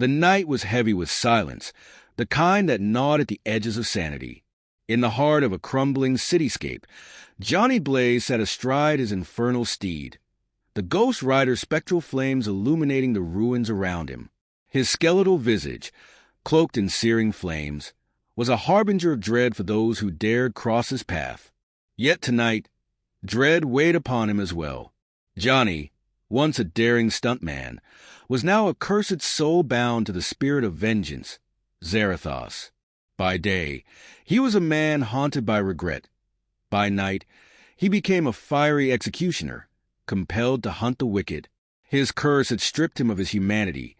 The night was heavy with silence, the kind that gnawed at the edges of sanity. In the heart of a crumbling cityscape, Johnny Blaze sat astride his infernal steed, the Ghost Rider's spectral flames illuminating the ruins around him. His skeletal visage, cloaked in searing flames, was a harbinger of dread for those who dared cross his path. Yet tonight, dread weighed upon him as well. Johnny, once a daring stuntman, was now a cursed soul bound to the spirit of vengeance, Zarathos. By day, he was a man haunted by regret. By night, he became a fiery executioner, compelled to hunt the wicked. His curse had stripped him of his humanity,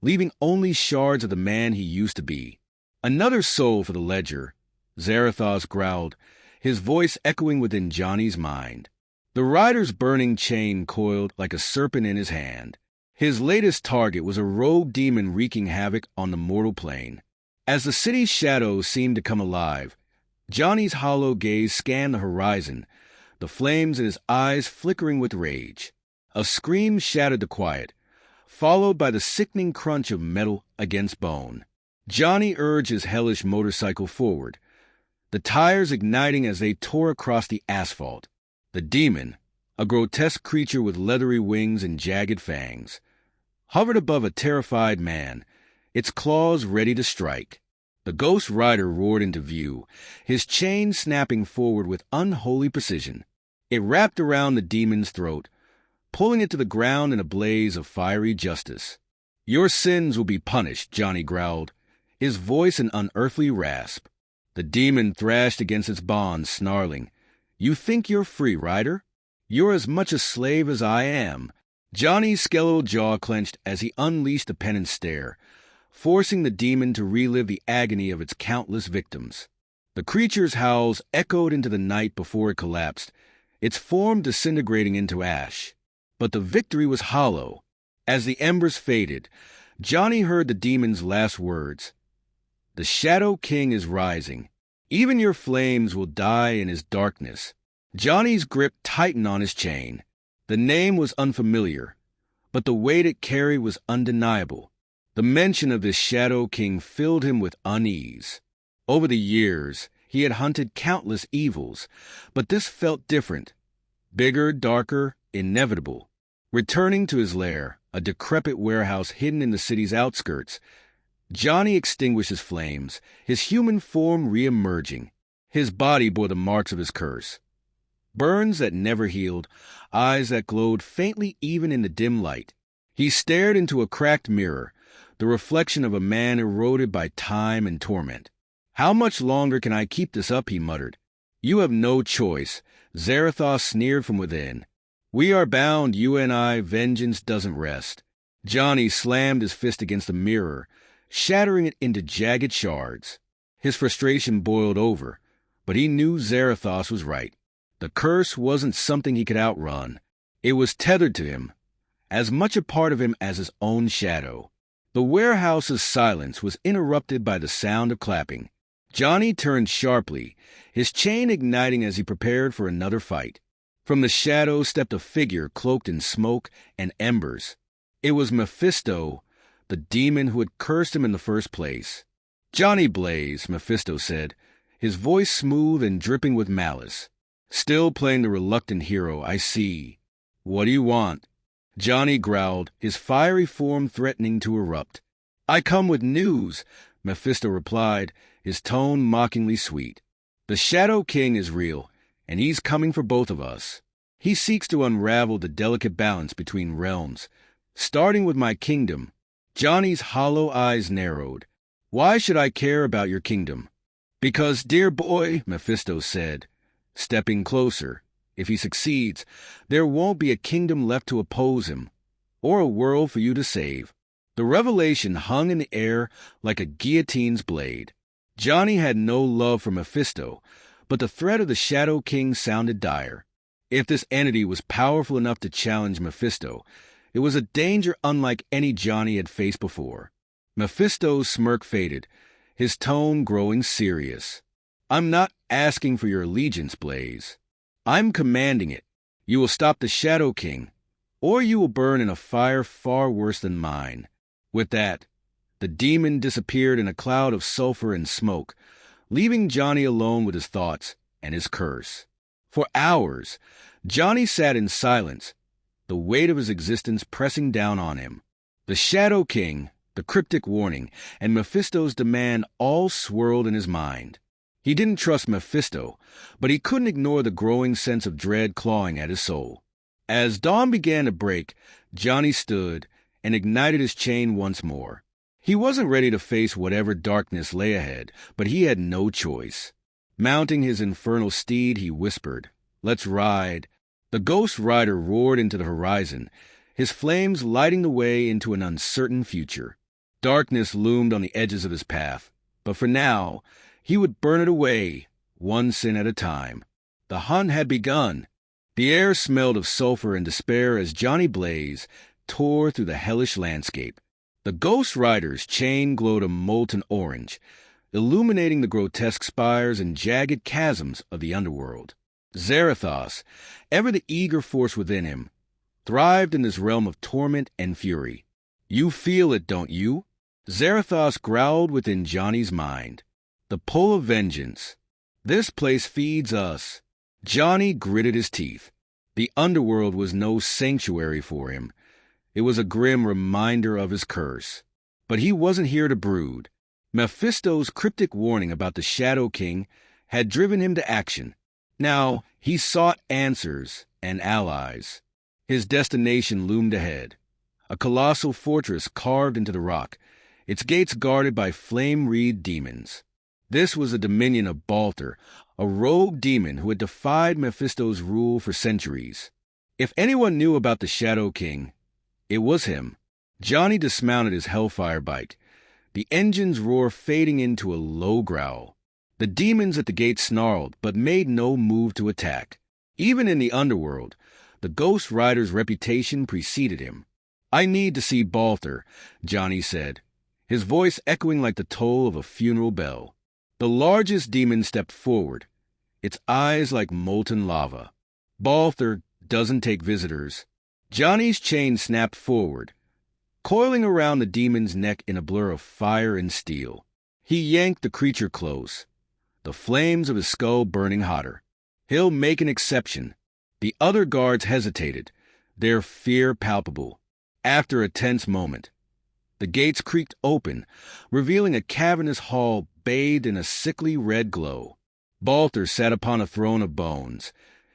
leaving only shards of the man he used to be. Another soul for the ledger, Zarathos growled, his voice echoing within Johnny's mind. The rider's burning chain coiled like a serpent in his hand. His latest target was a rogue demon wreaking havoc on the mortal plane. As the city's shadows seemed to come alive, Johnny's hollow gaze scanned the horizon, the flames in his eyes flickering with rage. A scream shattered the quiet, followed by the sickening crunch of metal against bone. Johnny urged his hellish motorcycle forward, the tires igniting as they tore across the asphalt. The demon, a grotesque creature with leathery wings and jagged fangs, hovered above a terrified man, its claws ready to strike. The Ghost Rider roared into view, his chain snapping forward with unholy precision. It wrapped around the demon's throat, pulling it to the ground in a blaze of fiery justice. "Your sins will be punished," Johnny growled, his voice an unearthly rasp. The demon thrashed against its bonds, snarling, "You think you're free, Rider? You're as much a slave as I am." Johnny's skeletal jaw clenched as he unleashed the penance stare, forcing the demon to relive the agony of its countless victims. The creature's howls echoed into the night before it collapsed, its form disintegrating into ash. But the victory was hollow. As the embers faded, Johnny heard the demon's last words. "The Shadow King is rising. Even your flames will die in his darkness." Johnny's grip tightened on his chain. The name was unfamiliar, but the weight it carried was undeniable. The mention of this Shadow King filled him with unease. Over the years, he had hunted countless evils, but this felt different. Bigger, darker, inevitable. Returning to his lair, a decrepit warehouse hidden in the city's outskirts, Johnny extinguished his flames, his human form re-emerging. His body bore the marks of his curse. Burns that never healed, eyes that glowed faintly even in the dim light. He stared into a cracked mirror, the reflection of a man eroded by time and torment. "How much longer can I keep this up?" he muttered. "You have no choice," Zarathos sneered from within. "We are bound, you and I. Vengeance doesn't rest." Johnny slammed his fist against the mirror, shattering it into jagged shards. His frustration boiled over, but he knew Zarathos was right. The curse wasn't something he could outrun. It was tethered to him, as much a part of him as his own shadow. The warehouse's silence was interrupted by the sound of clapping. Johnny turned sharply, his chain igniting as he prepared for another fight. From the shadows stepped a figure cloaked in smoke and embers. It was Mephisto, the demon who had cursed him in the first place. "Johnny Blaze," Mephisto said, his voice smooth and dripping with malice. "Still playing the reluctant hero, I see. What do you want?" Johnny growled, his fiery form threatening to erupt. "I come with news," Mephisto replied, his tone mockingly sweet. "The Shadow King is real, and he's coming for both of us. He seeks to unravel the delicate balance between realms, starting with my kingdom." Johnny's hollow eyes narrowed. "Why should I care about your kingdom?" "Because, dear boy," Mephisto said, stepping closer, "if he succeeds, there won't be a kingdom left to oppose him, or a world for you to save." The revelation hung in the air like a guillotine's blade. Johnny had no love for Mephisto, but the threat of the Shadow King sounded dire. If this entity was powerful enough to challenge Mephisto, it was a danger unlike any Johnny had faced before. Mephisto's smirk faded, his tone growing serious. "I'm not asking for your allegiance, Blaze. I'm commanding it. You will stop the Shadow King, or you will burn in a fire far worse than mine." With that, The demon disappeared in a cloud of sulfur and smoke, leaving Johnny alone with his thoughts and his curse. For hours, Johnny sat in silence, the weight of his existence pressing down on him. The Shadow King, the cryptic warning, and Mephisto's demand all swirled in his mind. He didn't trust Mephisto, but he couldn't ignore the growing sense of dread clawing at his soul. As dawn began to break, Johnny stood and ignited his chain once more. He wasn't ready to face whatever darkness lay ahead, but he had no choice. Mounting his infernal steed, he whispered, "Let's ride." The Ghost Rider roared into the horizon, his flames lighting the way into an uncertain future. Darkness loomed on the edges of his path, but for now, he would burn it away, one sin at a time. The hunt had begun. The air smelled of sulfur and despair as Johnny Blaze tore through the hellish landscape. The Ghost Rider's chain glowed a molten orange, illuminating the grotesque spires and jagged chasms of the underworld. Zarathos, ever the eager force within him, thrived in this realm of torment and fury. "You feel it, don't you?" Zarathos growled within Johnny's mind. "The pull of vengeance. This place feeds us." Johnny gritted his teeth. The underworld was no sanctuary for him. It was a grim reminder of his curse. But he wasn't here to brood. Mephisto's cryptic warning about the Shadow King had driven him to action. Now he sought answers and allies. His destination loomed ahead, a colossal fortress carved into the rock, its gates guarded by flame-wreathed demons. This was the dominion of Balter, a rogue demon who had defied Mephisto's rule for centuries. If anyone knew about the Shadow King, it was him. Johnny dismounted his Hellfire bike, the engine's roar fading into a low growl. The demons at the gate snarled, but made no move to attack. Even in the underworld, the Ghost Rider's reputation preceded him. "I need to see Balter," Johnny said, his voice echoing like the toll of a funeral bell. The largest demon stepped forward, its eyes like molten lava. "Balter doesn't take visitors." Johnny's chain snapped forward, coiling around the demon's neck in a blur of fire and steel. He yanked the creature close, the flames of his skull burning hotter. "He'll make an exception." The other guards hesitated, their fear palpable. After a tense moment, the gates creaked open, revealing a cavernous hall bathed in a sickly red glow. Balter sat upon a throne of bones,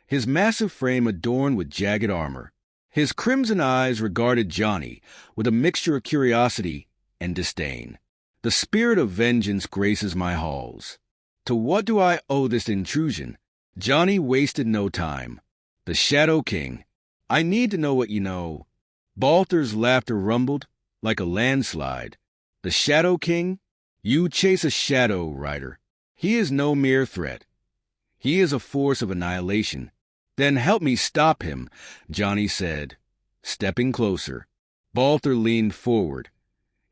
his massive frame adorned with jagged armor. His crimson eyes regarded Johnny with a mixture of curiosity and disdain. "The spirit of vengeance graces my halls. To what do I owe this intrusion?" Johnny wasted no time. "The Shadow King. I need to know what you know." Balter's laughter rumbled like a landslide. "The Shadow King? You chase a shadow, Rider. He is no mere threat. He is a force of annihilation." "Then help me stop him," Johnny said, stepping closer. Balter leaned forward,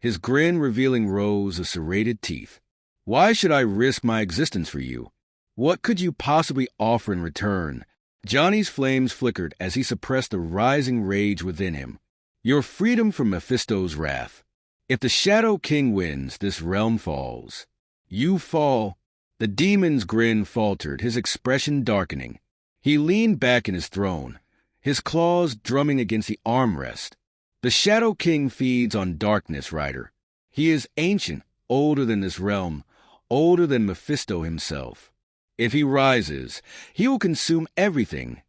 his grin revealing rows of serrated teeth. "Why should I risk my existence for you? What could you possibly offer in return?" Johnny's flames flickered as he suppressed the rising rage within him. "Your freedom from Mephisto's wrath. If the Shadow King wins, this realm falls. You fall." The demon's grin faltered, his expression darkening. He leaned back in his throne, his claws drumming against the armrest. "The Shadow King feeds on darkness, Rider. He is ancient, older than this realm, older than Mephisto himself. If he rises, he will consume everything,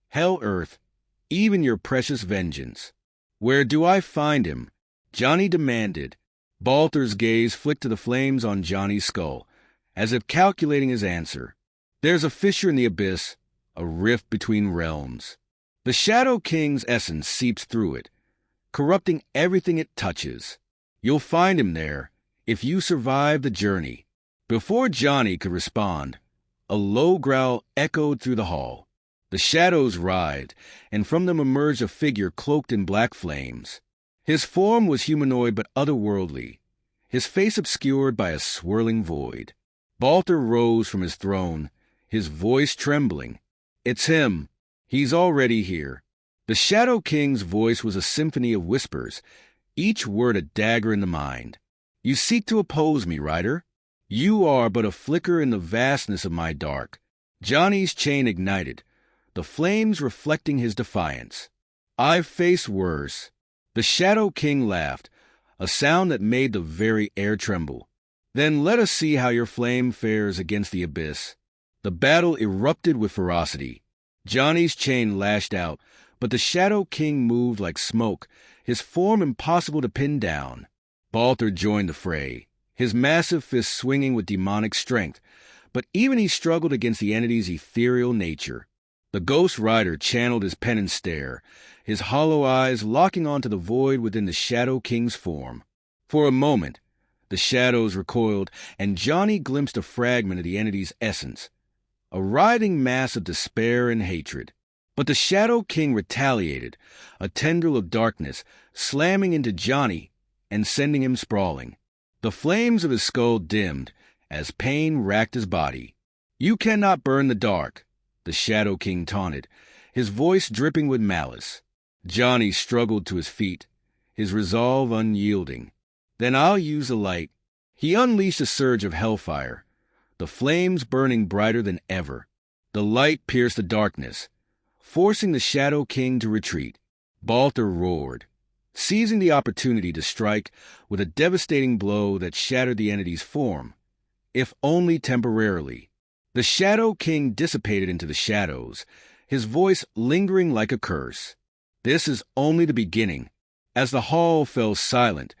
hell, earth, even your precious vengeance." "Where do I find him?" Johnny demanded. Balter's gaze flicked to the flames on Johnny's skull, as if calculating his answer. "There's a fissure in the abyss, a rift between realms. The Shadow King's essence seeps through it, corrupting everything it touches. You'll find him there, if you survive the journey." Before Johnny could respond, a low growl echoed through the hall. The shadows writhed, and from them emerged a figure cloaked in black flames. His form was humanoid but otherworldly, his face obscured by a swirling void. Balter rose from his throne, his voice trembling. "It's him. He's already here." The Shadow King's voice was a symphony of whispers, each word a dagger in the mind. You seek to oppose me, Rider. You are but a flicker in the vastness of my dark. Johnny's chain ignited, the flames reflecting his defiance. I've faced worse. The Shadow King laughed, a sound that made the very air tremble. Then let us see how your flame fares against the abyss. The battle erupted with ferocity. Johnny's chain lashed out, but the Shadow King moved like smoke, his form impossible to pin down. Balter joined the fray, his massive fist swinging with demonic strength, but even he struggled against the entity's ethereal nature. The Ghost Rider channeled his penance stare, his hollow eyes locking onto the void within the Shadow King's form. For a moment, the shadows recoiled, and Johnny glimpsed a fragment of the entity's essence, a writhing mass of despair and hatred. But the Shadow King retaliated, a tendril of darkness, slamming into Johnny and sending him sprawling. The flames of his skull dimmed as pain racked his body. "You cannot burn the dark," the Shadow King taunted, his voice dripping with malice. Johnny struggled to his feet, his resolve unyielding. "Then I'll use the light." He unleashed a surge of hellfire, the flames burning brighter than ever. The light pierced the darkness, forcing the Shadow King to retreat. Balter roared, seizing the opportunity to strike with a devastating blow that shattered the entity's form, if only temporarily. The Shadow King dissipated into the shadows, his voice lingering like a curse. This is only the beginning. As the hall fell silent,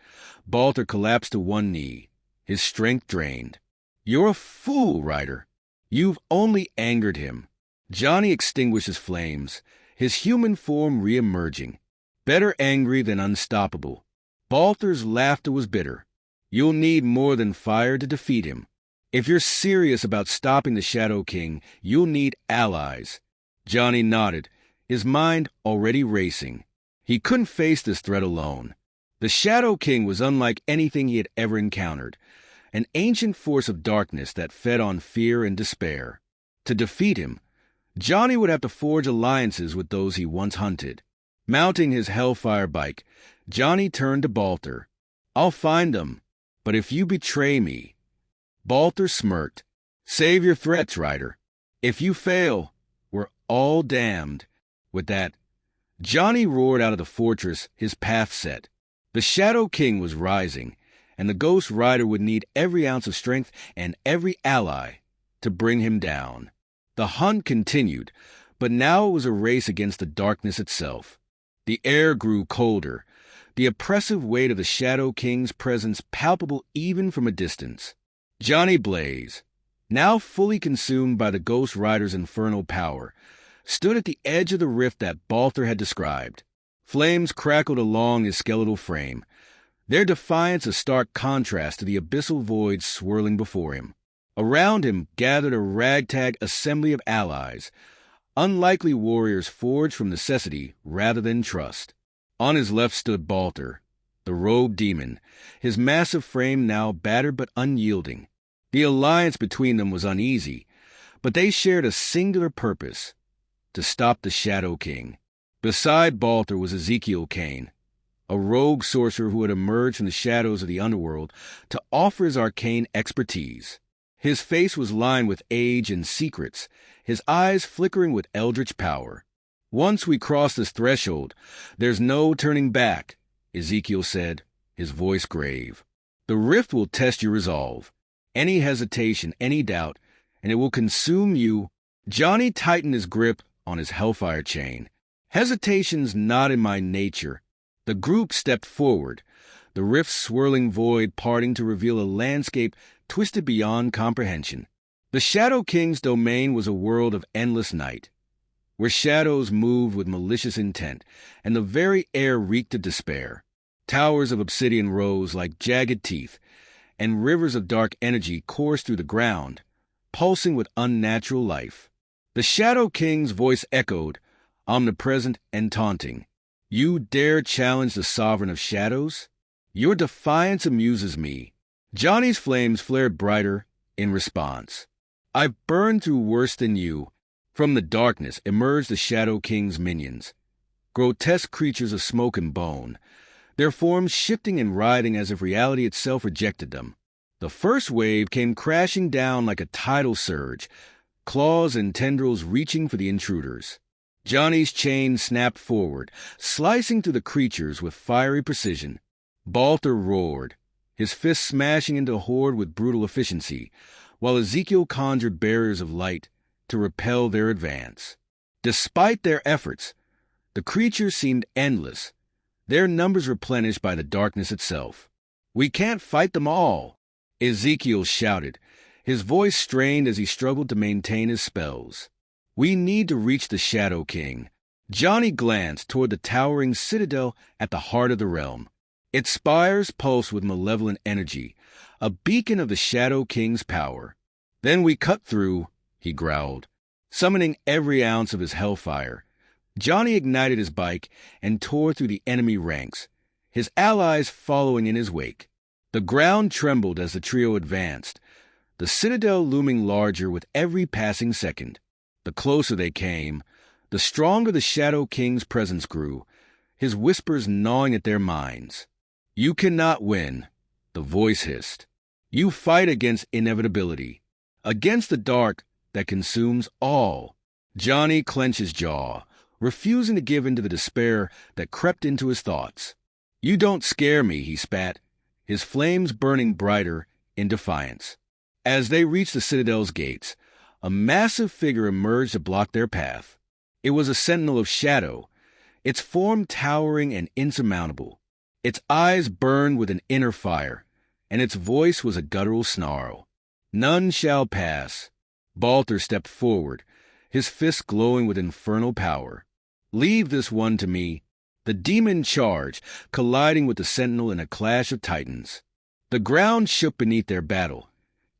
Balter collapsed to one knee, his strength drained. "You're a fool, Rider. You've only angered him." Johnny extinguished his flames, his human form re-emerging, better angry than unstoppable. Balter's laughter was bitter. "You'll need more than fire to defeat him. If you're serious about stopping the Shadow King, you'll need allies." Johnny nodded, his mind already racing. He couldn't face this threat alone. The Shadow King was unlike anything he had ever encountered, an ancient force of darkness that fed on fear and despair. To defeat him, Johnny would have to forge alliances with those he once hunted. Mounting his Hellfire bike, Johnny turned to Balter. "I'll find them, but if you betray me..." Balter smirked. "Save your threats, Rider. If you fail, we're all damned." With that, Johnny roared out of the fortress, his path set. The Shadow King was rising, and the Ghost Rider would need every ounce of strength and every ally to bring him down. The hunt continued, but now it was a race against the darkness itself. The air grew colder, the oppressive weight of the Shadow King's presence palpable even from a distance. Johnny Blaze, now fully consumed by the Ghost Rider's infernal power, stood at the edge of the rift that Balter had described. Flames crackled along his skeletal frame, their defiance a stark contrast to the abyssal void swirling before him. Around him gathered a ragtag assembly of allies, unlikely warriors forged from necessity rather than trust. On his left stood Balter, the robed demon, his massive frame now battered but unyielding. The alliance between them was uneasy, but they shared a singular purpose: to stop the Shadow King. Beside Balter was Ezekiel Kane, a rogue sorcerer who had emerged from the shadows of the underworld to offer his arcane expertise. His face was lined with age and secrets, his eyes flickering with eldritch power. "Once we cross this threshold, there's no turning back," Ezekiel said, his voice grave. "The rift will test your resolve. Any hesitation, any doubt, and it will consume you." Johnny tightened his grip on his Hellfire chain. "Hesitation's not in my nature." The group stepped forward, the rift's swirling void parting to reveal a landscape twisted beyond comprehension. The Shadow King's domain was a world of endless night, where shadows moved with malicious intent, and the very air reeked of despair. Towers of obsidian rose like jagged teeth, and rivers of dark energy coursed through the ground, pulsing with unnatural life. The Shadow King's voice echoed, omnipresent and taunting. "You dare challenge the Sovereign of Shadows? Your defiance amuses me." Johnny's flames flared brighter in response. "I've burned through worse than you." From the darkness emerged the Shadow King's minions, grotesque creatures of smoke and bone, their forms shifting and writhing as if reality itself rejected them. The first wave came crashing down like a tidal surge, claws and tendrils reaching for the intruders. Johnny's chain snapped forward, slicing through the creatures with fiery precision. Balter roared, his fists smashing into the horde with brutal efficiency, while Ezekiel conjured barriers of light to repel their advance. Despite their efforts, the creatures seemed endless, their numbers replenished by the darkness itself. "We can't fight them all," Ezekiel shouted, his voice strained as he struggled to maintain his spells. "We need to reach the Shadow King." Johnny glanced toward the towering citadel at the heart of the realm. Its spires pulsed with malevolent energy, a beacon of the Shadow King's power. "Then we cut through," he growled, summoning every ounce of his hellfire. Johnny ignited his bike and tore through the enemy ranks, his allies following in his wake. The ground trembled as the trio advanced, the citadel looming larger with every passing second. The closer they came, the stronger the Shadow King's presence grew, his whispers gnawing at their minds. "You cannot win," the voice hissed. "You fight against inevitability, against the dark that consumes all." Johnny clenched his jaw, refusing to give in to the despair that crept into his thoughts. "You don't scare me," he spat, his flames burning brighter in defiance. As they reached the citadel's gates, a massive figure emerged to block their path. It was a sentinel of shadow, its form towering and insurmountable. Its eyes burned with an inner fire, and its voice was a guttural snarl. "None shall pass." Balter stepped forward, his fists glowing with infernal power. "Leave this one to me." The demon charged, colliding with the sentinel in a clash of titans. The ground shook beneath their battle,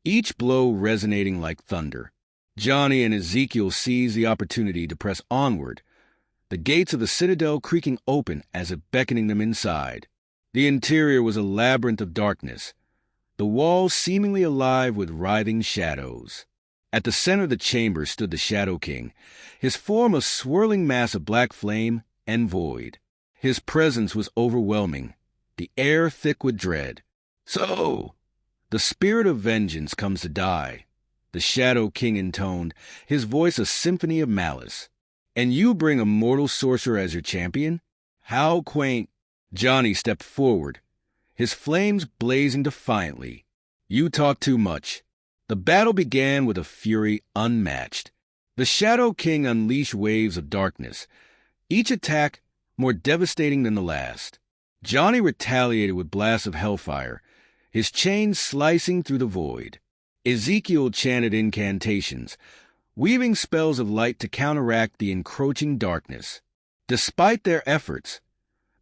each blow resonating like thunder. Johnny and Ezekiel seized the opportunity to press onward, the gates of the citadel creaking open as if beckoning them inside. The interior was a labyrinth of darkness, the walls seemingly alive with writhing shadows. At the center of the chamber stood the Shadow King, his form a swirling mass of black flame and void. His presence was overwhelming, the air thick with dread. "So, the spirit of vengeance comes to die," the Shadow King intoned, his voice a symphony of malice. "And you bring a mortal sorcerer as your champion? How quaint." Johnny stepped forward, his flames blazing defiantly. "You talk too much." The battle began with a fury unmatched. The Shadow King unleashed waves of darkness, each attack more devastating than the last. Johnny retaliated with blasts of hellfire, his chains slicing through the void. Ezekiel chanted incantations, weaving spells of light to counteract the encroaching darkness. Despite their efforts,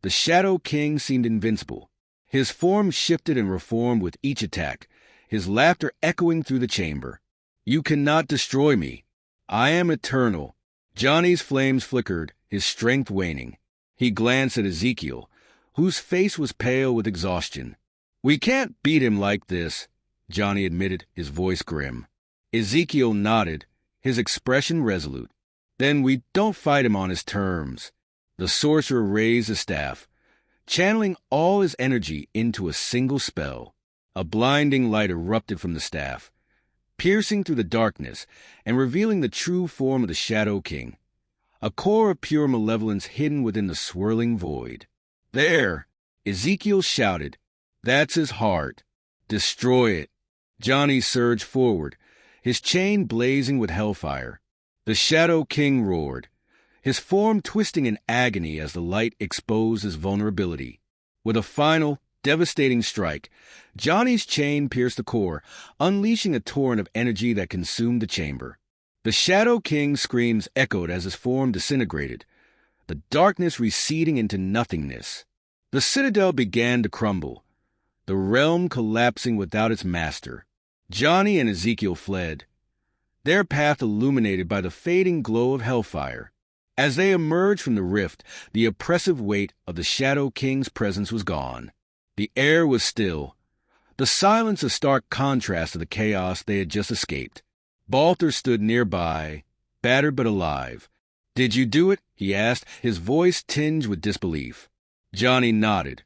the Shadow King seemed invincible. His form shifted and reformed with each attack, his laughter echoing through the chamber. "You cannot destroy me. I am eternal." Johnny's flames flickered, his strength waning. He glanced at Ezekiel, whose face was pale with exhaustion. "We can't beat him like this," Johnny admitted, his voice grim. Ezekiel nodded, his expression resolute. "Then we don't fight him on his terms." The sorcerer raised a staff, channeling all his energy into a single spell. A blinding light erupted from the staff, piercing through the darkness and revealing the true form of the Shadow King, a core of pure malevolence hidden within the swirling void. "There!" Ezekiel shouted. "That's his heart. Destroy it." Johnny surged forward, his chain blazing with hellfire. The Shadow King roared, his form twisting in agony as the light exposed his vulnerability. With a final, devastating strike, Johnny's chain pierced the core, unleashing a torrent of energy that consumed the chamber. The Shadow King's screams echoed as his form disintegrated, the darkness receding into nothingness. The citadel began to crumble, the realm collapsing without its master. Johnny and Ezekiel fled, their path illuminated by the fading glow of hellfire. As they emerged from the rift, the oppressive weight of the Shadow King's presence was gone. The air was still, the silence a stark contrast to the chaos they had just escaped. Balter stood nearby, battered but alive. "Did you do it?" he asked, his voice tinged with disbelief. Johnny nodded,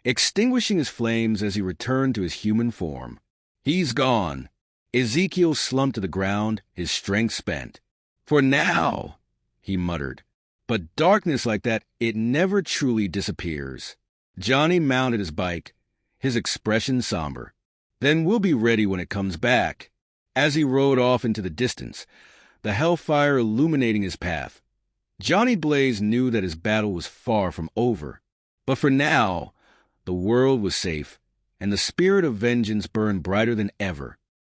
extinguishing his flames as he returned to his human form. "He's gone." Ezekiel slumped to the ground, his strength spent. "For now," he muttered. But darkness like that, it never truly disappears. Johnny mounted his bike, his expression somber. "Then we'll be ready when it comes back." As he rode off into the distance, the hellfire illuminating his path, Johnny Blaze knew that his battle was far from over. But for now, the world was safe, and the spirit of vengeance burned brighter than ever.